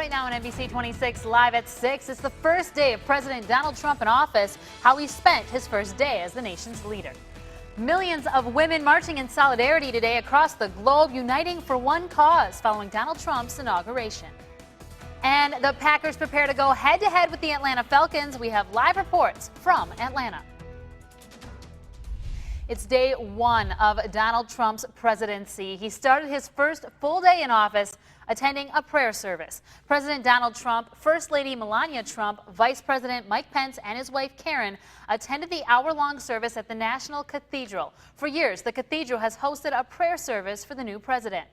right now on NBC 26 live at 6. It's the first day of President Donald Trump in office, how he spent his first day as the nation's leader. Millions of women marching in solidarity today across the globe, uniting for one cause following Donald Trump's inauguration. And the Packers prepare to go head-to-head with the Atlanta Falcons. We have live reports from Atlanta. It's day one of Donald Trump's presidency. He started his first full day in office attending a prayer service. President Donald Trump, First Lady Melania Trump, Vice President Mike Pence, and his wife Karen attended the hour-long service at the National Cathedral. For years, the cathedral has hosted a prayer service for the new president.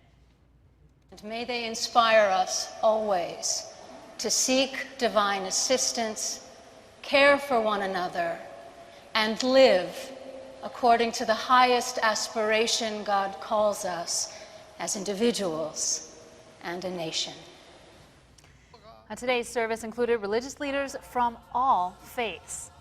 And may they inspire us always to seek divine assistance, care for one another, and live according to the highest aspiration God calls us as individuals and a nation. Today's service included religious leaders from all faiths.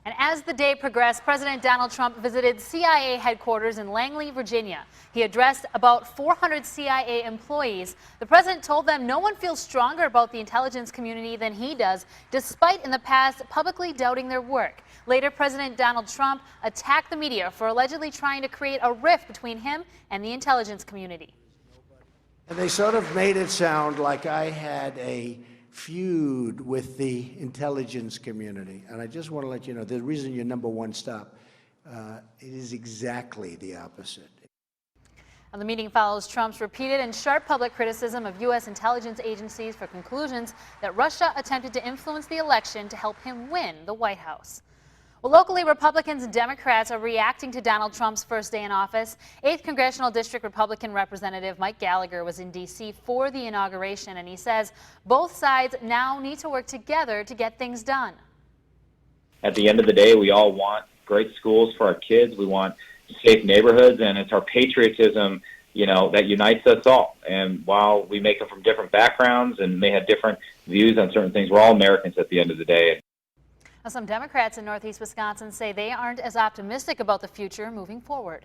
And as the day progressed, President Donald Trump visited CIA headquarters in Langley, Virginia. He addressed about 400 CIA employees. The president told them no one feels stronger about the intelligence community than he does, despite in the past publicly doubting their work. Later, President Donald Trump attacked the media for allegedly trying to create a rift between him and the intelligence community. And they sort of made it sound like I had a feud with the intelligence community. And I just want to let you know, the reason you're number one stop, it is exactly the opposite. Now, the meeting follows Trump's repeated and sharp public criticism of U.S. intelligence agencies for conclusions that Russia attempted to influence the election to help him win the White House. Well, locally, Republicans and Democrats are reacting to Donald Trump's first day in office. 8th Congressional District Republican Representative Mike Gallagher was in D.C. for the inauguration, and he says both sides now need to work together to get things done. At the end of the day, we all want great schools for our kids. We want safe neighborhoods, and it's our patriotism, that unites us all. And while we may come from different backgrounds and may have different views on certain things, we're all Americans at the end of the day. Now, some Democrats in Northeast Wisconsin say they aren't as optimistic about the future moving forward.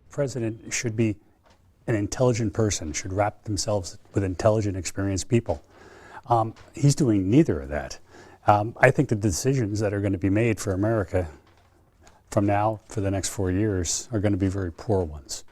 The president should be an intelligent person, should wrap themselves with intelligent, experienced people. He's doing neither of that. I think the decisions that are going to be made for America from now for the next 4 years are going to be very poor ones.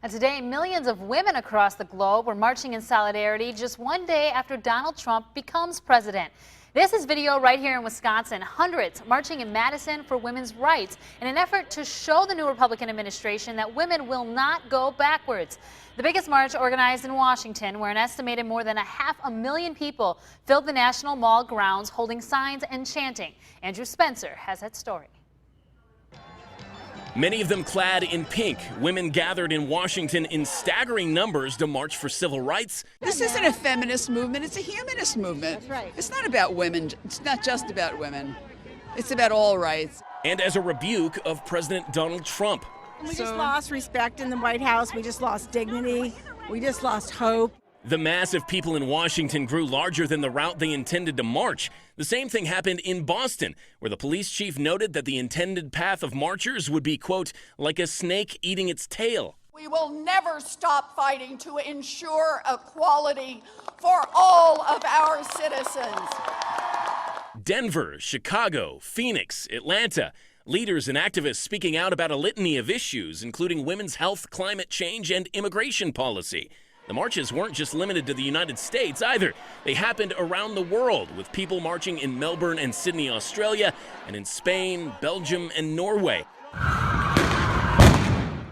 And today, millions of women across the globe were marching in solidarity just one day after Donald Trump becomes president. This is video right here in Wisconsin. Hundreds marching in Madison for women's rights in an effort to show the new Republican administration that women will not go backwards. The biggest march organized in Washington, where an estimated more than 500,000 people filled the National Mall grounds holding signs and chanting. Andrew Spencer has that story. Many of them clad in pink, women gathered in Washington in staggering numbers to march for civil rights. This isn't a feminist movement, it's a humanist movement. That's right. It's not about women, it's not just about women. It's about all rights. And as a rebuke of President Donald Trump. We just lost respect in the White House, we just lost dignity, we just lost hope. The mass of people in Washington grew larger than the route they intended to march. The same thing happened in Boston, where the police chief noted that the intended path of marchers would be, quote, like a snake eating its tail. We will never stop fighting to ensure equality for all of our citizens. Denver, Chicago, Phoenix, Atlanta. Leaders and activists speaking out about a litany of issues, including women's health, climate change, and immigration policy. The marches weren't just limited to the United States either. They happened around the world, with people marching in Melbourne and Sydney, Australia, and in Spain, Belgium, and Norway.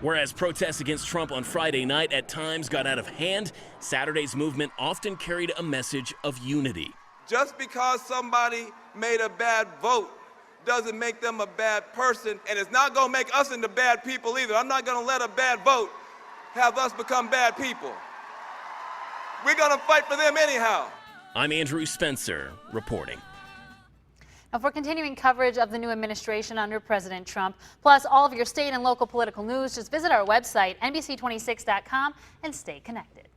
Whereas protests against Trump on Friday night at times got out of hand, Saturday's movement often carried a message of unity. Just because somebody made a bad vote doesn't make them a bad person, and it's not going to make us into bad people either. I'm not going to let a bad vote have us become bad people. We're going to fight for them anyhow. I'm Andrew Spencer, reporting. Now, for continuing coverage of the new administration under President Trump, plus all of your state and local political news, just visit our website, NBC26.com, and stay connected.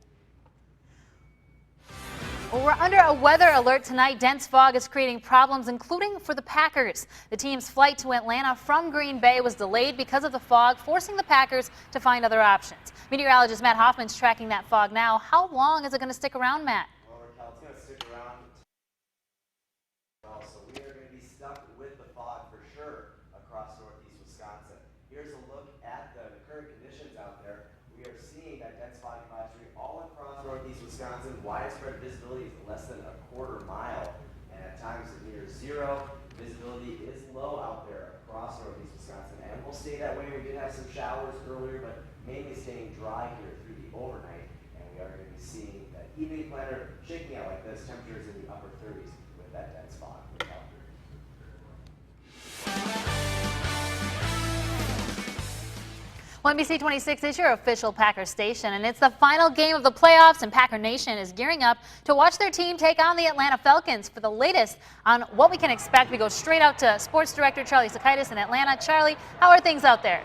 Well, we're under a weather alert tonight. Dense fog is creating problems, including for the Packers. The team's flight to Atlanta from Green Bay was delayed because of the fog, forcing the Packers to find other options. Meteorologist Matt Hoffman's tracking that fog now. How long is it going to stick around, Matt? Northeast Wisconsin. Widespread visibility is less than a quarter mile, and at times near zero. Visibility is low out there across Northeast Wisconsin, and will stay that way. We did have some showers earlier, but mainly staying dry here through the overnight, and we are going to be seeing that evening planner shaking out like this. Temperatures in the upper 30s with that dense fog. Well, NBC 26 is your official Packer station, and it's the final game of the playoffs, and Packer Nation is gearing up to watch their team take on the Atlanta Falcons. For the latest on what we can expect, we go straight out to sports director Charlie Sakaitis in Atlanta. Charlie, how are things out there?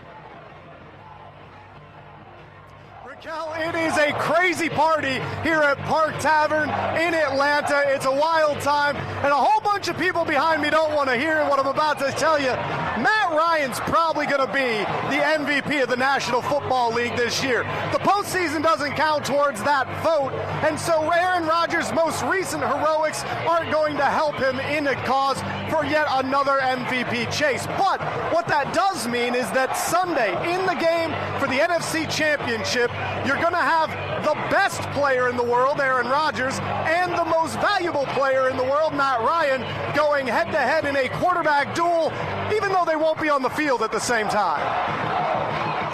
Raquel, it is a crazy party here at Park Tavern in Atlanta. It's a wild time, and a whole bunch of people behind me don't want to hear what I'm about to tell you. Matt Ryan's probably going to be the MVP of the National Football League this year. The postseason doesn't count towards that vote, and so Aaron Rodgers' most recent heroics aren't going to help him in the cause for yet another MVP chase. But what that does mean is that Sunday, in the game for the NFC Championship, you're going to have the best player in the world, Aaron Rodgers, and the most valuable player in the world, Matt Ryan, going head-to-head in a quarterback duel, even though they won't be on the field at the same time.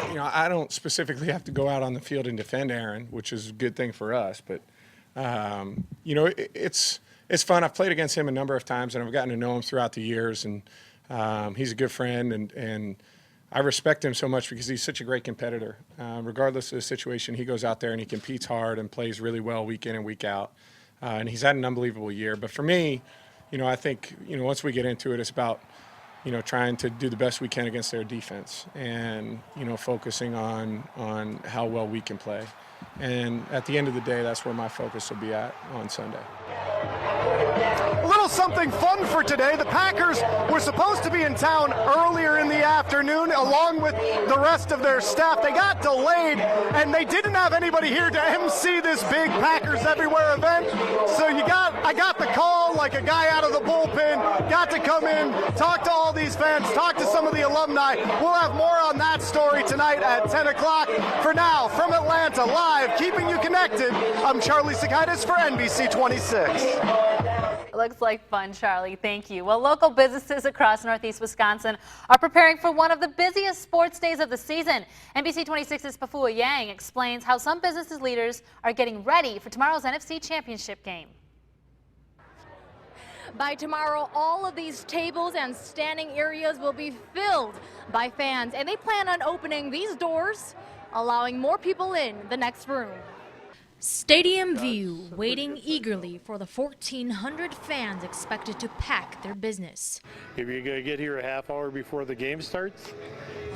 You know, I don't specifically have to go out on the field and defend Aaron, which is a good thing for us, but, you know, it's fun. I've played against him a number of times, and I've gotten to know him throughout the years, and he's a good friend, and I respect him so much because he's such a great competitor. Regardless of the situation, he goes out there and he competes hard and plays really well week in and week out. And he's had an unbelievable year. But for me, you know, I think, you know, once we get into it, it's about, you know, trying to do the best we can against their defense and, you know, focusing on how well we can play. And at the end of the day, that's where my focus will be at on Sunday. A little something fun for today. The Packers were supposed to be in town earlier in the afternoon along with the rest of their staff. They got delayed, and they didn't have anybody here to MC this big Packers Everywhere event. So I got the call like a guy out of the bullpen, got to come in, talk to all these fans, talk to some of the alumni. We'll have more on that story tonight at 10 o'clock. For now, from Atlanta, live, keeping you connected, I'm Charlie Sakaitis for NBC 26. Looks like fun, Charlie. Thank you. Well, local businesses across Northeast Wisconsin are preparing for one of the busiest sports days of the season. NBC 26's Pafua Yang explains how some business leaders are getting ready for tomorrow's NFC Championship game. By tomorrow, all of these tables and standing areas will be filled by fans, and they plan on opening these doors, allowing more people in the next room. Stadium view, waiting eagerly for the 1,400 fans expected to pack their business. If you're going to get here a half hour before the game starts,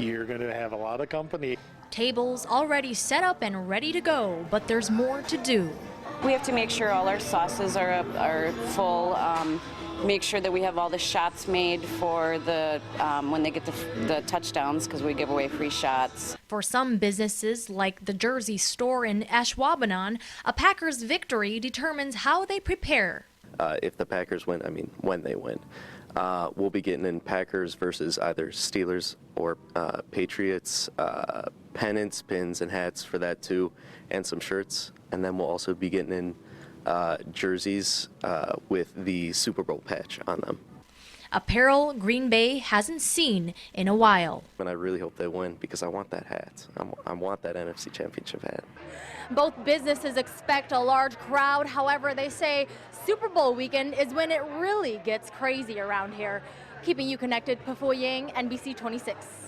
you're going to have a lot of company. Tables already set up and ready to go, but there's more to do. We have to make sure all our sauces are full, make sure that we have all the shots made for the when they get the touchdowns, because we give away free shots. For some businesses, like the Jersey store in Ashwaubenon, a Packers victory determines how they prepare. If the Packers win, I mean when they win, we'll be getting in Packers versus either Steelers or Patriots, pennants, pins, and hats for that too, and some shirts. And then we'll also be getting in jerseys with the Super Bowl patch on them. Apparel Green Bay hasn't seen in a while. And I really hope they win because I want that hat. I want that NFC Championship hat. Both businesses expect a large crowd. However, they say Super Bowl weekend is when it really gets crazy around here. Keeping you connected, Pafua Yang, NBC 26.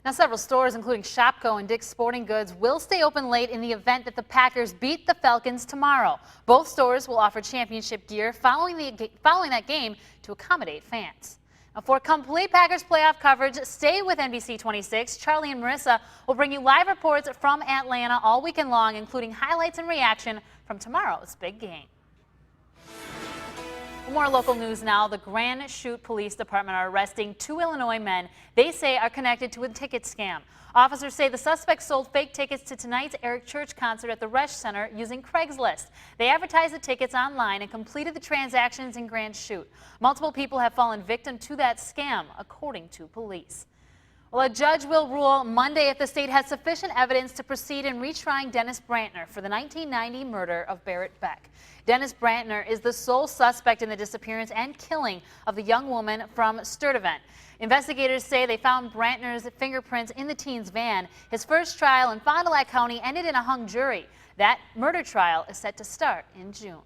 Now, several stores, including Shopko and Dick's Sporting Goods, will stay open late in the event that the Packers beat the Falcons tomorrow. Both stores will offer championship gear following that game to accommodate fans. Now, for complete Packers playoff coverage, stay with NBC 26. Charlie and Marissa will bring you live reports from Atlanta all weekend long, including highlights and reaction from tomorrow's big game. More local news now. The Grand Chute Police Department are arresting 2 Illinois men they say are connected to a ticket scam. Officers say the suspects sold fake tickets to tonight's Eric Church concert at the Resch Center using Craigslist. They advertised the tickets online and completed the transactions in Grand Chute. Multiple people have fallen victim to that scam, according to police. Well, a judge will rule Monday if the state has sufficient evidence to proceed in retrying Dennis Brantner for the 1990 murder of Barrett Beck. Dennis Brantner is the sole suspect in the disappearance and killing of the young woman from Sturtevant. Investigators say they found Brantner's fingerprints in the teen's van. His first trial in Fond du Lac County ended in a hung jury. That murder trial is set to start in June.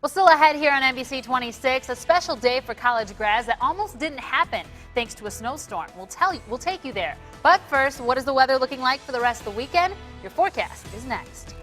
Well, still ahead here on NBC 26, a special day for college grads that almost didn't happen thanks to a snowstorm. We'll take you there. But first, what is the weather looking like for the rest of the weekend? Your forecast is next.